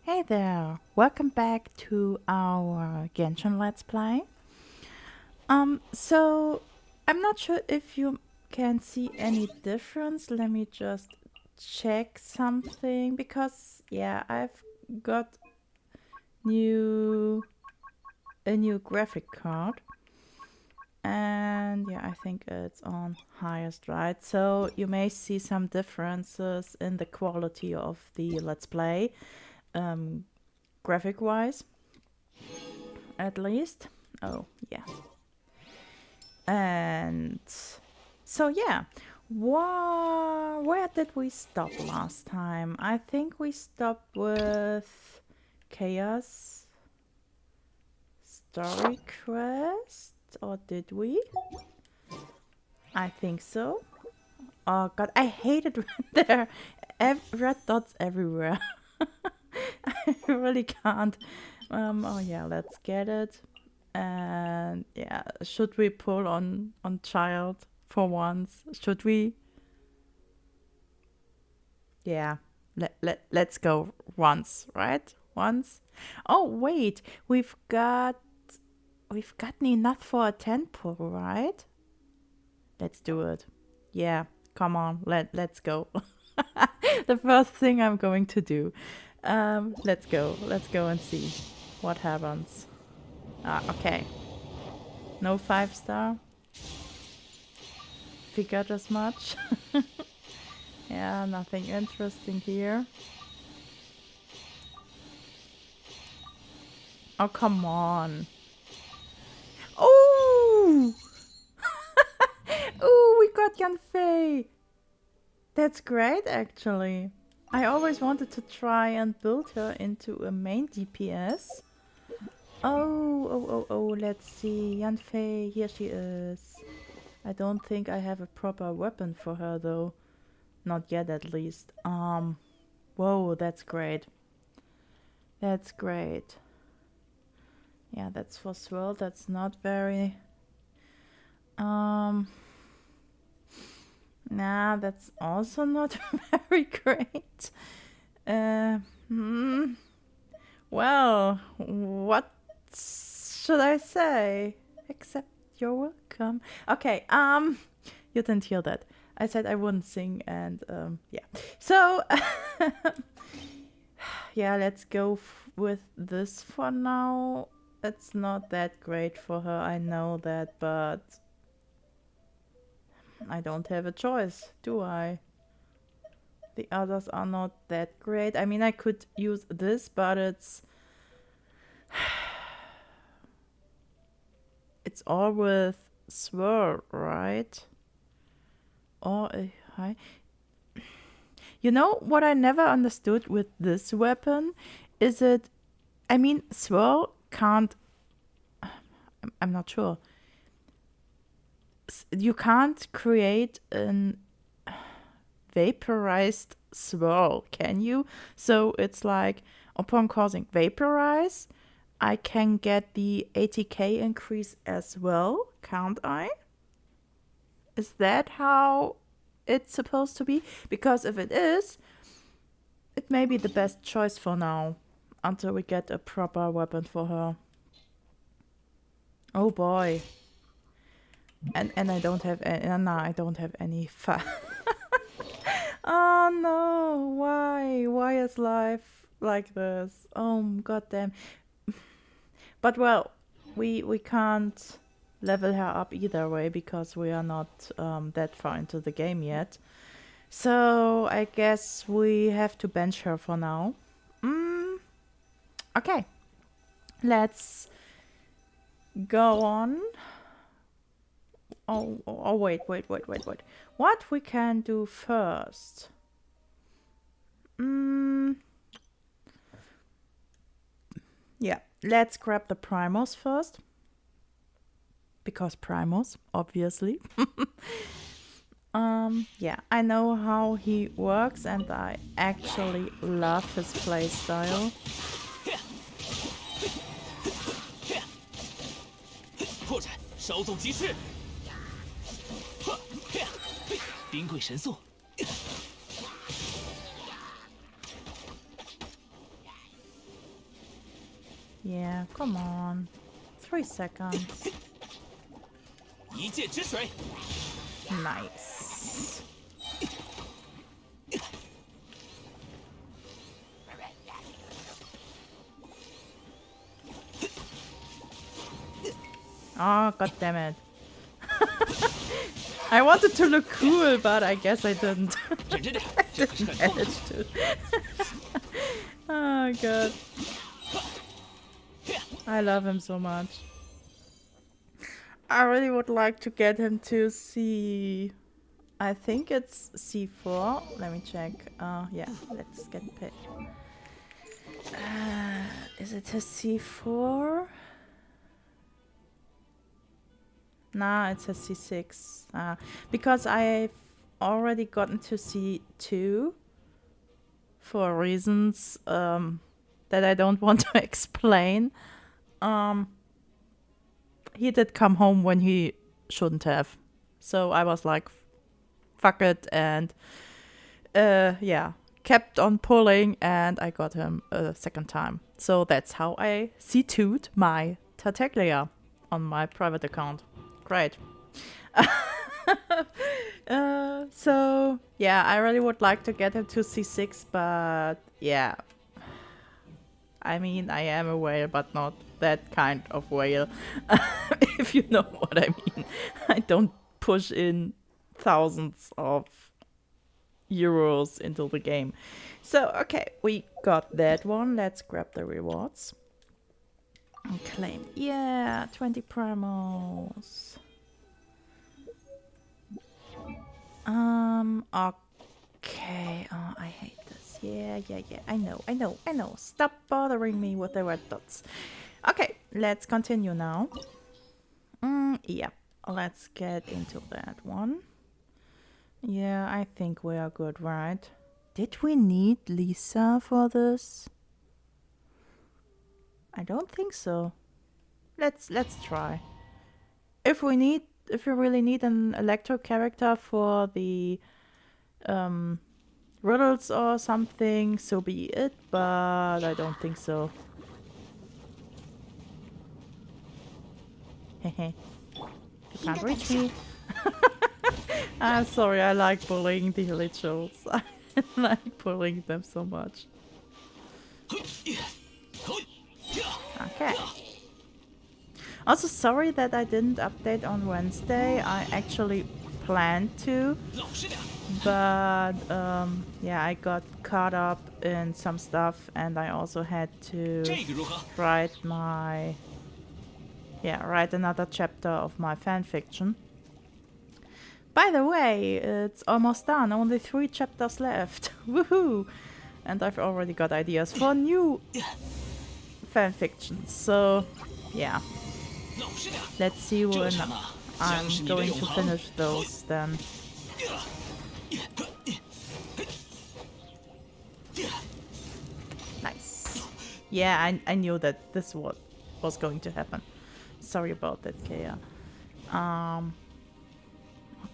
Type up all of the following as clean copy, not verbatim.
Hey there, welcome back to our Genshin Let's Play. So I'm not sure if you can see any difference. Let me just check something because yeah, I've got a new graphic card. And yeah, I think it's on highest, right? So you may see some differences in the quality of the Let's Play, graphic wise, at least. Oh, yeah. And so, yeah, where did we stop last time? I think we stopped with Chaos Story Quest, or did we? I think so. Oh god, I hate it when there are red dots everywhere. I really can't. Oh yeah, let's get it. And yeah, should we pull on child for once? Should we? Yeah, let's go once, right? Once. Oh wait, we've gotten enough for a 10 pull, right? Let's do it. Yeah, come on, let's go. The first thing I'm going to do. Let's go and see what happens. Okay. No 5-star. Figured as much. Yeah, nothing interesting here. Oh, come on. Oh! Oh, we got Yanfei. That's great, actually. I always wanted to try and build her into a main DPS. Oh, let's see. Yanfei, here she is. I don't think I have a proper weapon for her, though. Not yet, at least. Whoa, that's great. That's great. Yeah, that's for Swirl. That's not very... Nah, that's also not very great. Well, what should I say? Except you're welcome. Okay, you didn't hear that. I said I wouldn't sing, and yeah. So, yeah, let's go with this for now. It's not that great for her, I know that, but I don't have a choice, do I? The others are not that great. I mean, I could use this, but it's all with Swirl, right? Or a high. You know what I never understood with this weapon? Is it... I mean, Swirl can't... I'm not sure. You can't create an vaporized swirl, can you? So it's like, upon causing vaporize, I can get the ATK increase as well, can't I? Is that how it's supposed to be? Because if it is, it may be the best choice for now, until we get a proper weapon for her. Oh boy. And I don't have any, no, I don't have any Oh no, why? Why is life like this? Oh goddamn. But well, we can't level her up either way because we are not that far into the game yet. So I guess we have to bench her for now. Okay, let's go on. Oh, wait. What we can do first? Yeah, let's grab the Primos first. Because Primos, obviously. Yeah, I know how he works and I actually love his playstyle. 破绽，稍纵即逝。冰柜神速。Yeah, come on. 3 seconds. 一剑之水， Nice. Oh, god damn it. I wanted to look cool, but I guess I didn't. 认真点，这可是很痛的。 Manage to. Oh god. I love him so much. I really would like to get him to C. I think it's C4. Let me check. Yeah, let's get paid. Is it a C4? Nah, it's a C6. Because I've already gotten to C2 for reasons that I don't want to explain. He did come home when he shouldn't have. So I was like, fuck it, and yeah, kept on pulling, and I got him a second time. So that's how I C2'd my Tartaglia on my private account. Great. So yeah, I really would like to get him to C6, but yeah, I mean, I am a whale, but not that kind of whale. If you know what I mean. I don't push in thousands of euros into the game. So, okay, we got that one. Let's grab the rewards. And claim. Yeah, 20 primals. Okay. Oh, I hate this. Yeah. I know. Stop bothering me with the red dots. Okay, let's continue now. Yeah, let's get into that one. Yeah, I think we are good, right? Did we need Lisa for this? I don't think so. Let's try. If we really need an electro character for the riddles or something, so be it, but I don't think so. Hehe. You can't reach me. I'm sorry, I like bullying the rituals. I like bullying them so much. Okay. Also, sorry that I didn't update on Wednesday. I actually planned to, but yeah, I got caught up in some stuff, and I also had to write another chapter of my fanfiction. By the way, it's almost done. Only 3 chapters left. Woohoo! And I've already got ideas for new fanfictions. So, yeah. Let's see when I'm going to finish those then. Nice. Yeah, I knew that this was going to happen. Sorry about that, Kea.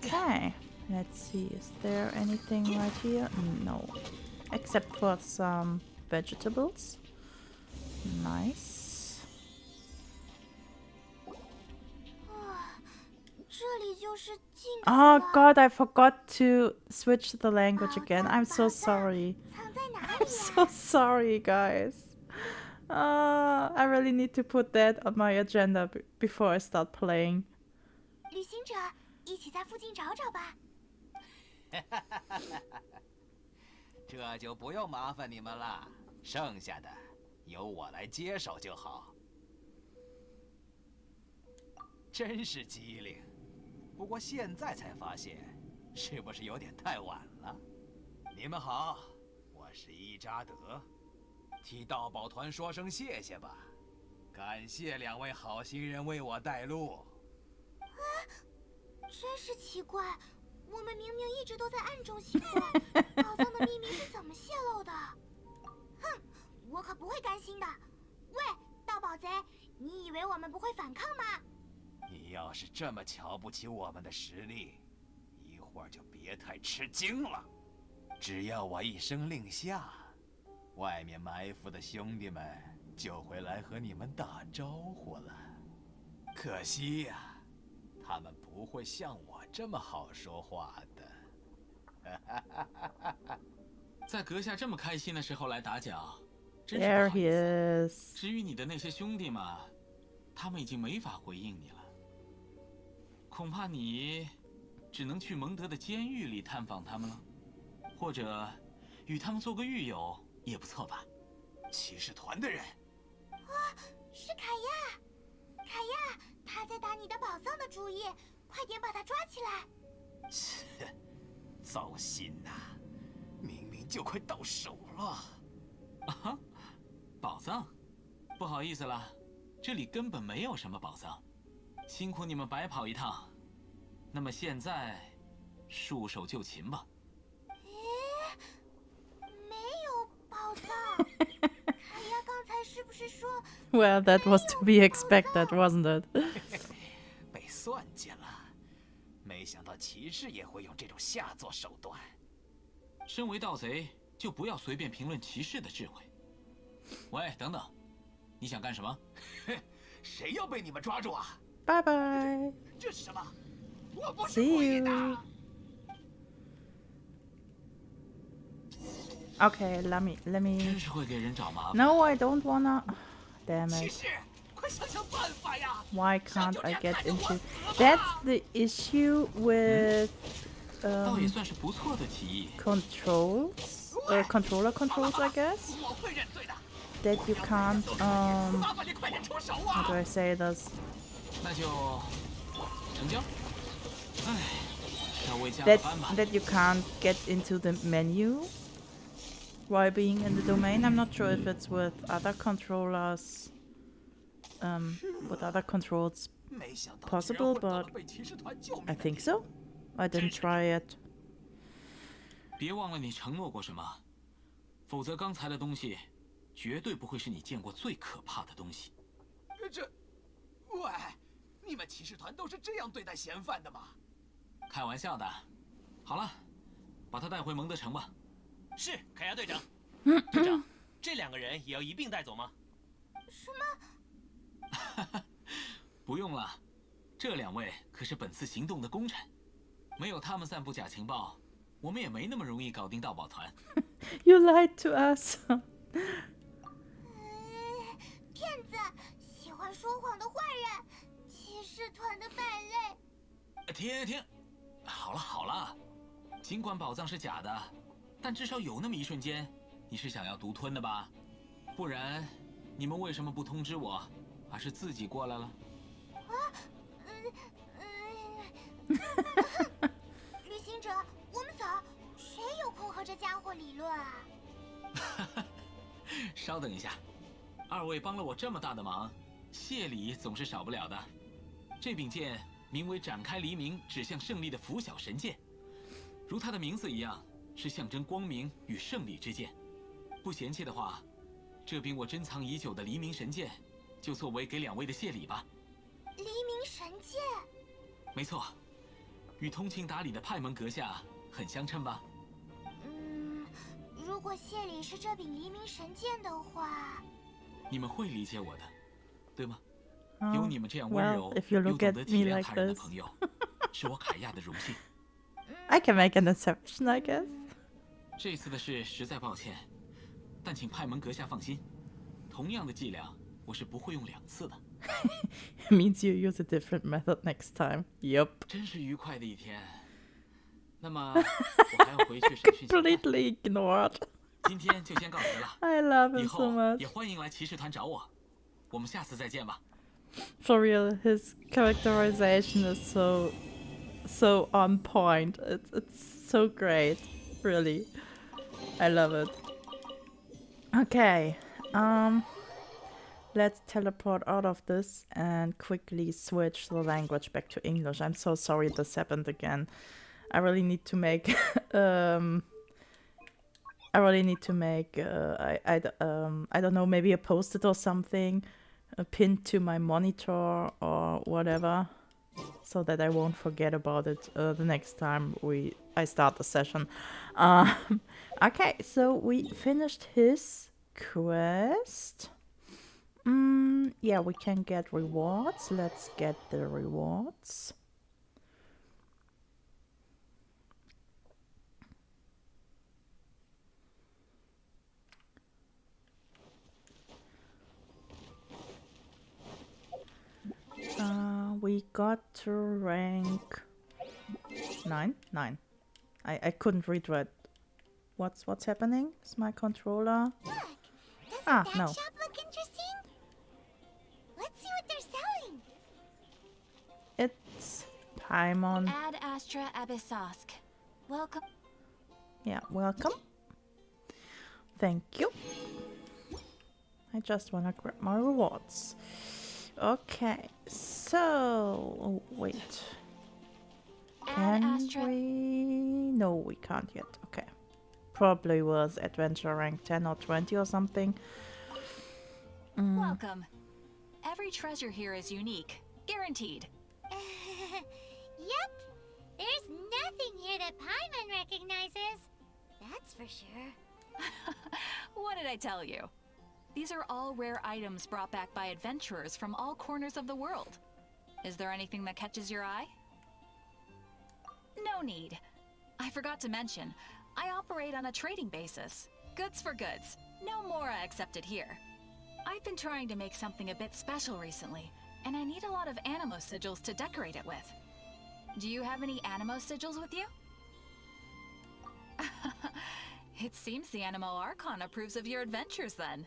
Okay, let's see, is there anything right here? No, except for some vegetables. Nice. Oh god, I forgot to switch the language again. I'm so sorry. I'm so sorry, guys. I really need to put that on my agenda before I start playing. 旅行者，一起在附近找找吧。这就不用麻烦你们了，剩下的由我来接手就好。真是机灵，不过现在才发现，是不是有点太晚了？你们好，我是伊扎德，替盗宝团说声谢谢吧，感谢2位好心人为我带路。 真是奇怪，我们明明一直都在暗中行动，宝藏的秘密是怎么泄露的？哼，我可不会甘心的！喂，盗宝贼，你以为我们不会反抗吗？你要是这么瞧不起我们的实力，一会儿就别太吃惊了。只要我一声令下，外面埋伏的兄弟们就会来和你们打招呼了。可惜呀，他们不会像我这么好说话的。在阁下这么开心的时候来打搅，真是 There 不好 he 意思。 is. 至于你的那些兄弟嘛，他们已经没法回应你了。恐怕你只能去蒙德的监狱里探访他们了，或者与他们做个狱友也不错吧。骑士团的人，是凯亚，凯亚，他在打你的宝藏的主意，快点把他抓起来！切，糟心呐！明明就快到手了。啊，宝藏？不好意思了，这里根本没有什么宝藏，辛苦你们白跑一趟。那么现在，束手就擒吧。没有宝藏。凯亚刚才是不是说 Well, that was to be expected, wasn't it? 被算计了，没想到骑士也会用这种下作手段。身为盗贼，就不要随便评论骑士的智慧。喂，等等，你想干什么？谁要被你们抓住啊？ Bye bye. 这是什么？我不是 See 故意的。 you. Okay, let me. 真是会给人找麻烦。 No, I don't wanna. Damn 骑 it. 士，快想想办法呀！ Why can't I get into? That's the issue with 倒也算是不错的提议。 controls, controller controls, I guess. 我会认罪的。 That you can't. 麻烦你快点出手 How 啊！ do I say this? 那就成交。唉，稍微加个 That 班吧。 that you can't get into the menu while being in the domain. I'm not sure if it's with other controllers. With other controls 没想到 possible, 居然混到了 but 被骑士团救命 I 的 think 地 so. I didn't try it. 别忘了你承诺过什么，否则刚才的东西绝对不会是你见过最可怕的东西。喂，你们骑士团都是这样对待嫌犯的吗？开玩笑的。好了，把他带回蒙德城吧。是，凯亚队长。队长，这2个人也要一并带走吗？什么？不用了，这2位可是本次行动的功臣，没有他们散布假情报，我们也没那么容易搞定盗宝团。You lied to us. 骗子，喜欢说谎的坏人，骑士团的败类。停！好了好了，尽管宝藏是假的，但至少有那么一瞬间，你是想要独吞的吧？不然，你们为什么不通知我，而是自己过来了？旅行者，我们走，谁有空和这家伙理论啊？稍等一下，2位帮了我这么大的忙，谢礼总是少不了的。这柄剑名为展开黎明指向胜利的拂晓神剑，如它的名字一样，是象征光明与胜利之剑。不嫌弃的话，这柄我珍藏已久的黎明神剑，就作为给2位的谢礼吧。黎明神剑。没错，与通情达理的派蒙阁下很相称吧？如果谢礼是这柄黎明神剑的话，你们会理解我的，对吗？ Oh, 有你们这样温 well, 柔 if you 又 look 懂 at 得体 me 谅 like 他人的 this. 朋友，是我凯亚的荣幸。 I can make an exception, I guess. 这次的事实在抱歉，但请派蒙阁下放心，同样的伎俩我是不会用2次的。It means you use a different method next time. Yep. 真是愉快的一天。那么我还要回去审讯小曼， Completely ignored. 今天就先告辞了。 I love 以 him so 后 much. 也欢迎来骑士团找我，我们下次再见吧。 For real, his characterization is so on point. It's so great, really. I love it. Okay, let's teleport out of this and quickly switch the language back to English. I'm so sorry this happened again. I really need to make I don't know, maybe a post-it or something, pinned to my monitor or whatever. so that I won't forget about it the next time I start the session. Um, okay, so we finished his quest. Yeah, we can get rewards. Let's get the rewards. We got to rank 9. I couldn't read right. What's happening? Is my controller? Look, doesn't Ah, that no. shop look interesting? Let's see what they're selling. It's Paimon. Ad Astra Abyssosk. Welcome. Yeah, welcome. Thank you. I just wanna grab my rewards. Okay, so oh, wait. Ad Can Astra. we? No, we can't yet. Okay. Probably was adventure rank 10 or 20 or something. Welcome. Every treasure here is unique, guaranteed. Yep. There's nothing here that Paimon recognizes. That's for sure. What did I tell you? These are all rare items brought back by adventurers from all corners of the world. Is there anything that catches your eye? No need. I forgot to mention, I operate on a trading basis. Goods for goods. No Mora accepted here. I've been trying to make something a bit special recently, and I need a lot of animo sigils to decorate it with. Do you have any animo sigils with you? It seems the Animo Archon approves of your adventures then.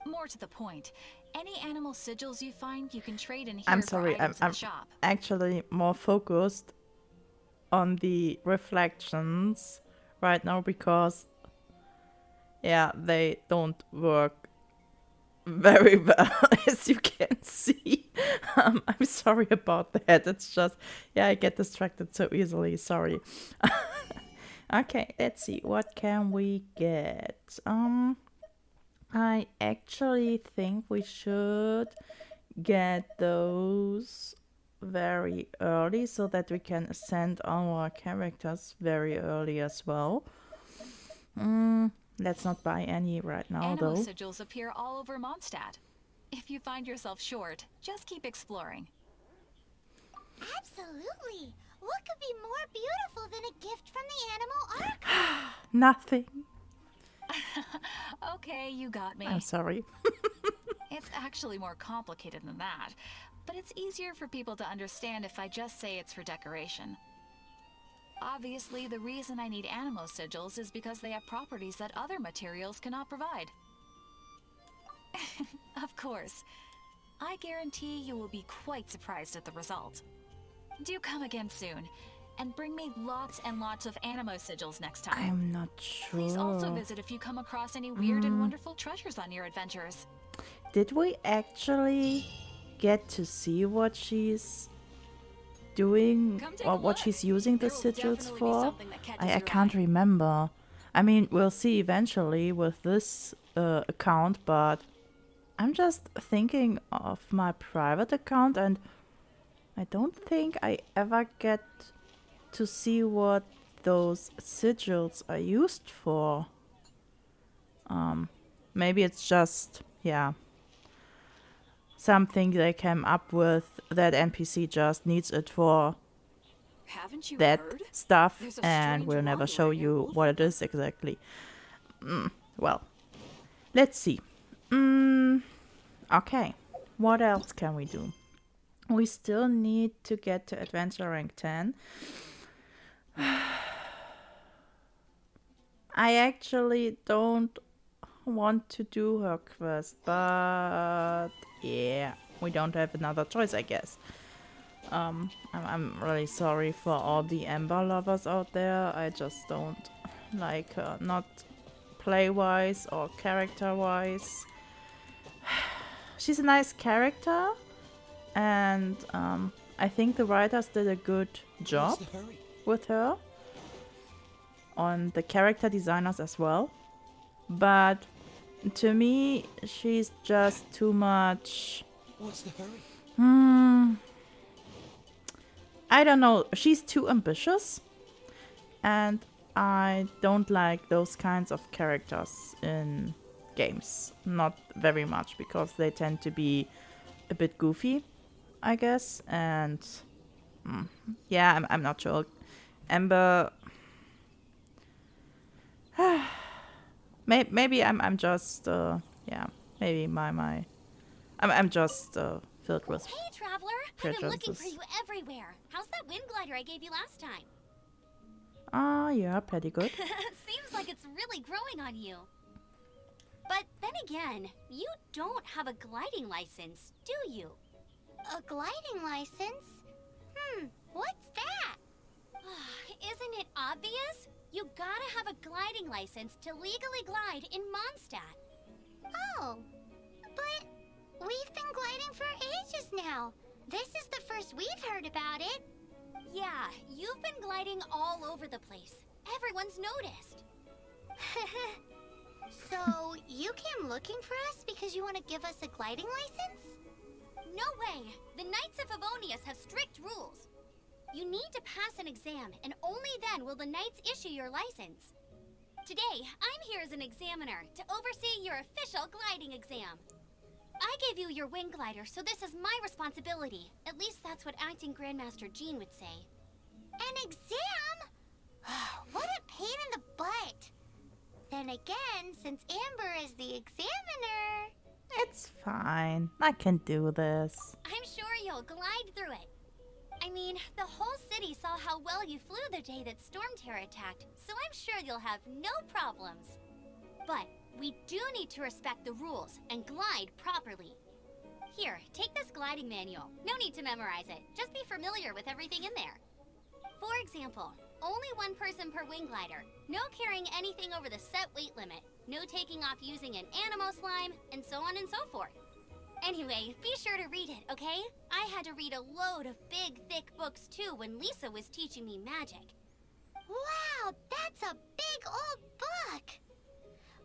More to the point, any animal sigils you find you can trade in here I'm for sorry, items in I'm the shop. actually more focused on the reflections right now because, yeah, they don't work very well, as you can see. I'm sorry about that. It's just, yeah, I get distracted so easily. Sorry. Okay, let's see. What can we get? I actually think we should get those very early so that we can ascend our characters very early as well. Let's not buy any right now, Animo though. sigils appear all over Mondstadt. If you find yourself short, just keep exploring. Absolutely. What could be more beautiful than a gift from the Animal Archon? Nothing. Okay, you got me. I'm sorry. It's actually more complicated than that, but it's easier for people to understand if I just say it's for decoration. Obviously, the reason I need animo sigils is because they have properties that other materials cannot provide. Of course. I guarantee you will be quite surprised at the result. Do come again soon, and bring me lots and lots of animo sigils next time. I'm not sure. Please also visit if you come across any weird and wonderful treasures on your adventures. Did we actually get to see what she's doing Come take or a what look. she's using the There will sigils definitely be for? something that catches I your can't eye. remember. I mean, we'll see eventually with this account, but I'm just thinking of my private account and I don't think I ever get to see what those sigils are used for. Maybe it's just, yeah, something they came up with that NPC just needs it for Haven't you that heard? stuff There's a and strange we'll never show wanderer near you what it is exactly. Well, let's see. Okay, what else can we do? We still need to get to adventure rank 10. I actually don't want to do her quest, but yeah, we don't have another choice, I guess. I'm really sorry for all the Ember lovers out there. I just don't like her, not play-wise or character-wise. She's a nice character, and I think the writers did a good job with her, on the character designers as well. But to me, she's just too much. What's the hurry? I don't know. She's too ambitious, and I don't like those kinds of characters in games. Not very much, because they tend to be a bit goofy, I guess. And yeah, I'm not sure. Amber. Maybe I'm just yeah. Maybe I'm just filled with Hey, Traveler! I've been looking for prejudices. you everywhere. How's that wind glider I gave you last time? Ah, yeah, pretty good. Seems like it's really growing on you. But then again, you don't have a gliding license, do you? A gliding license? What's that? Isn't it obvious? You gotta have a gliding license to legally glide in Mondstadt. Oh, but we've been gliding for ages now. This is the first we've heard about it. Yeah, you've been gliding all over the place. Everyone's noticed. So, you came looking for us because you want to give us a gliding license? No way! The Knights of Favonius have strict rules. You need to pass an exam, and only then will the Knights issue your license. Today, I'm here as an examiner to oversee your official gliding exam. I gave you your wing glider, so this is my responsibility. At least that's what Acting Grandmaster Jean would say. An exam? What a pain in the butt. Then again, since Amber is the examiner... It's fine. I can do this. I'm sure you'll glide through it. I mean, the whole city saw how well you flew the day that Storm Terror attacked, so I'm sure you'll have no problems. But we do need to respect the rules and glide properly. Here, take this gliding manual. No need to memorize it. Just be familiar with everything in there. For example, only one person per wing glider. No carrying anything over the set weight limit. No taking off using an animo slime, and so on and so forth. Anyway, be sure to read it, okay? I had to read a load of big, thick books too when Lisa was teaching me magic. Wow, that's a big old book!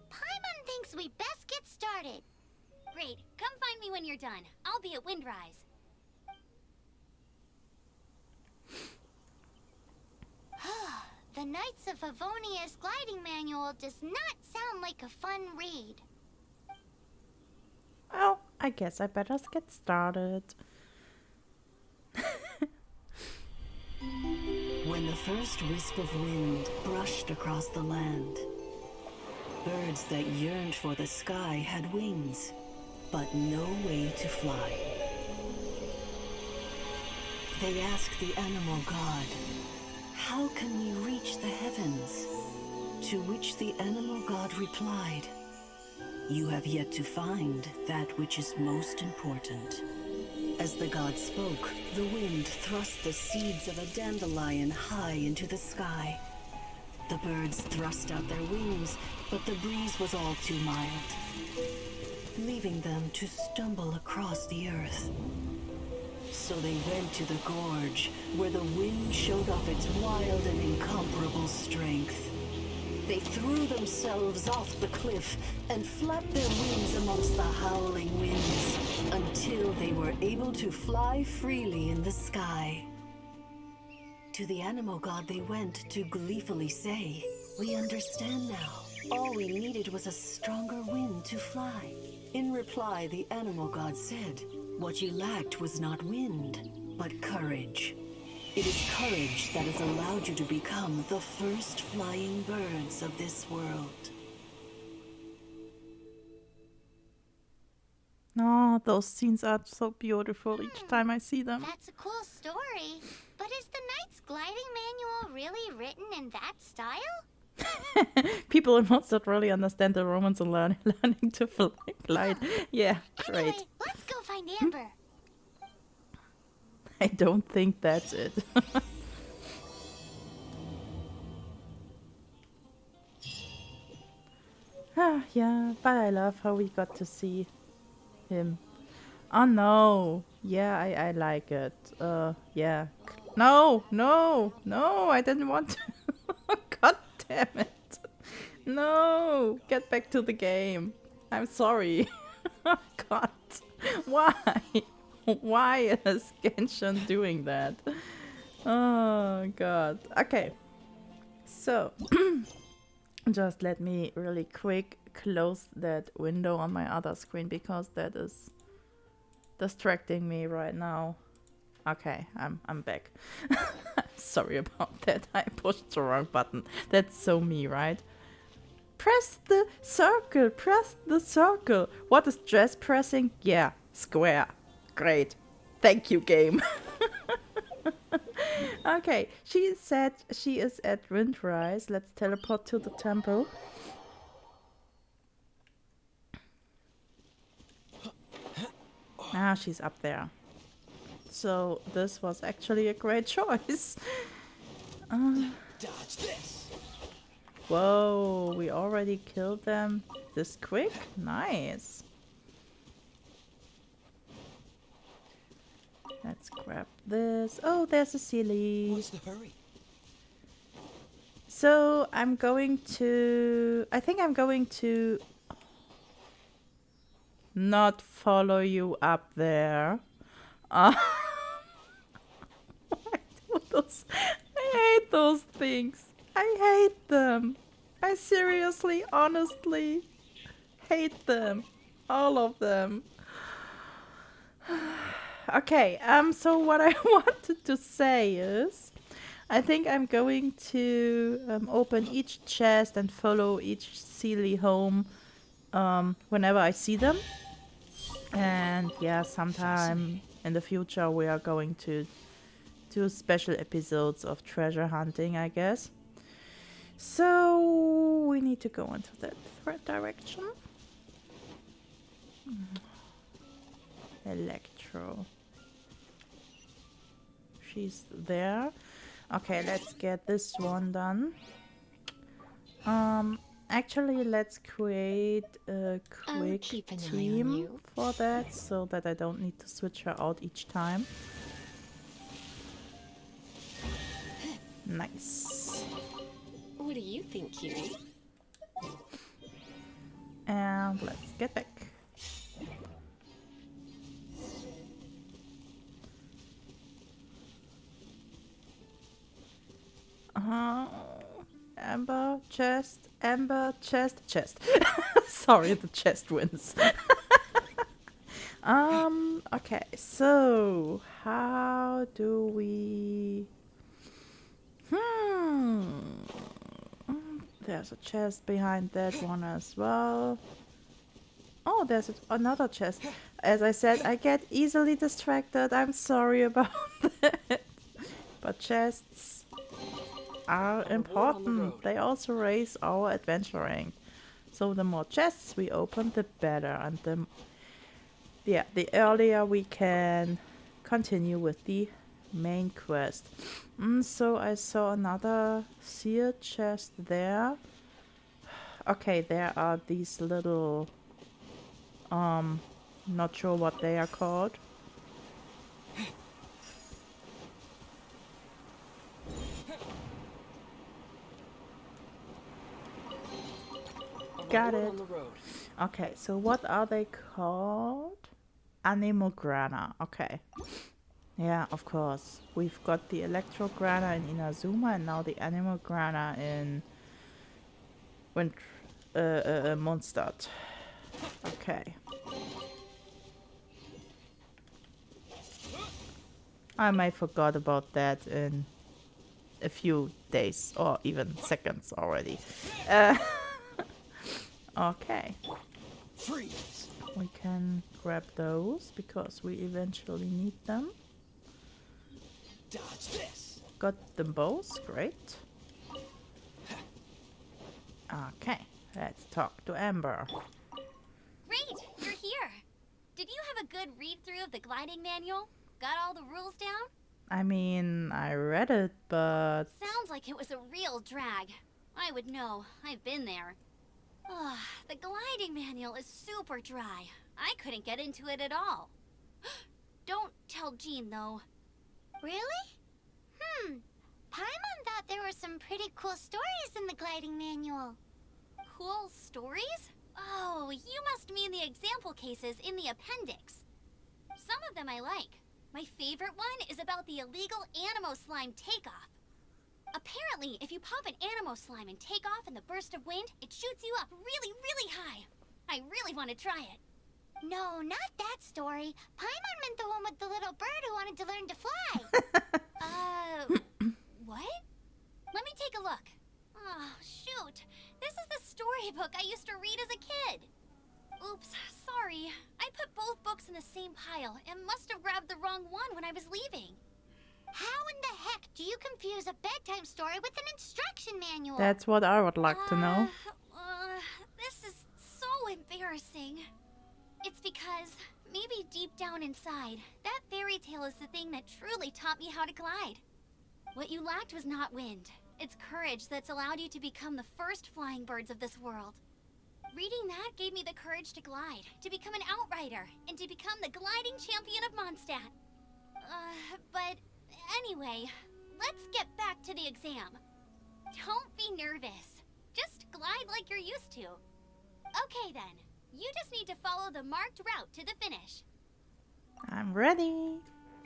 Paimon thinks we best get started. Great, come find me when you're done. I'll be at Windrise. The Knights of Favonius gliding manual does not sound like a fun read. Well, I guess I better get started. When the first wisp of wind brushed across the land, birds that yearned for the sky had wings, but no way to fly. They asked the animal god, "How can we reach the heavens?" To which the animal god replied, "You have yet to find that which is most important." As the god spoke, the wind thrust the seeds of a dandelion high into the sky. The birds thrust out their wings, but the breeze was all too mild, leaving them to stumble across the earth. So they went to the gorge, where the wind showed off its wild and incomparable strength. They threw themselves off the cliff and flapped their wings amongst the howling winds until they were able to fly freely in the sky. To the animal god they went to gleefully say, "We understand now. All we needed was a stronger wind to fly." In reply, the animal god said, "What you lacked was not wind, but courage. It is courage that has allowed you to become the first flying birds of this world." Oh, those scenes are so beautiful each time I see them. That's a cool story. But is the Knight's gliding manual really written in that style? People in Mondstadt really understand the romance and learning to glide. Yeah, great. Anyway, let's go find Amber. I don't think that's it. Yeah, but I love how we got to see him. Oh no. Yeah, I like it. Yeah. No, no, no, I didn't want to. God damn it. No, get back to the game. I'm sorry. Oh God. Why? Why is Genshin doing that? Oh god. Okay. So just let me really quick close that window on my other screen because that is distracting me right now. Okay, I'm back. Sorry about that. I pushed the wrong button. That's so me, right? Press the circle. Press the circle. What is just pressing? Yeah, square. Great. Thank you, game. Okay, she said she is at Windrise. Let's teleport to the temple. Ah, she's up there. So this was actually a great choice. Dodge this. Whoa, we already killed them this quick? Nice. Let's grab this. Oh, there's a Sealy. What's the hurry? So I'm going to... I think I'm going to not follow you up there. I hate those things. I hate them. I seriously, honestly hate them. All of them. Okay, so what I wanted to say is, I think I'm going to open each chest and follow each Sealy home whenever I see them. And yeah, sometime in the future we are going to do special episodes of treasure hunting, I guess. So we need to go into that direction. Electro. She's there. Okay, let's get this one done. Actually, let's create a quick keep an eye on team you. for that so that I don't need to switch her out each time. Nice. What do you think, cutie? And let's get back. Amber, chest, chest. Sorry, the chest wins. Okay, so how do we... There's a chest behind that one as well. Oh, there's another chest. As I said, I get easily distracted. I'm sorry about that. But chests are important. They also raise our adventuring. So the more chests we open, the better. And the earlier we can continue with the main quest. So I saw another sealed chest there. Okay, there are these little not sure what they are called. Got it. Okay, so what are they called? Anemograna. Okay. Yeah, of course. We've got the Electrograna in Inazuma and now the Anemograna in Mondstadt. Okay. I may forgot about that in a few days or even seconds already. Okay. Freeze. We can grab those because we eventually need them. Dodge this. Got them both. Great. Okay. Let's talk to Amber. Great, you're here. Did you have a good read-through of the gliding manual? Got all the rules down? I mean, I read it, but... Sounds like it was a real drag. I would know. I've been there. Ugh, the gliding manual is super dry. I couldn't get into it at all. Don't tell Jean, though. Really? Paimon thought there were some pretty cool stories in the gliding manual. Cool stories? Oh, you must mean the example cases in the appendix. Some of them I like. My favorite one is about the illegal Animo Slime takeoff. Apparently, if you pop an Animo Slime and take off in the burst of wind, it shoots you up really, really high. I really want to try it. No, not that story. Paimon meant the one with the little bird who wanted to learn to fly. What? Let me take a look. Oh, shoot. This is the storybook I used to read as a kid. Oops, sorry. I put both books in the same pile and must have grabbed the wrong one when I was leaving. How in the heck do you confuse a bedtime story with an instruction manual? That's what I would like to know. This is so embarrassing. It's because, maybe deep down inside, that fairy tale is the thing that truly taught me how to glide. What you lacked was not wind. It's courage that's allowed you to become the first flying birds of this world. Reading that gave me the courage to glide, to become an outrider, and to become the gliding champion of Mondstadt. But anyway, let's get back to the exam. Don't be nervous. Just glide like you're used to. Okay then, you just need to follow the marked route to the finish. I'm ready.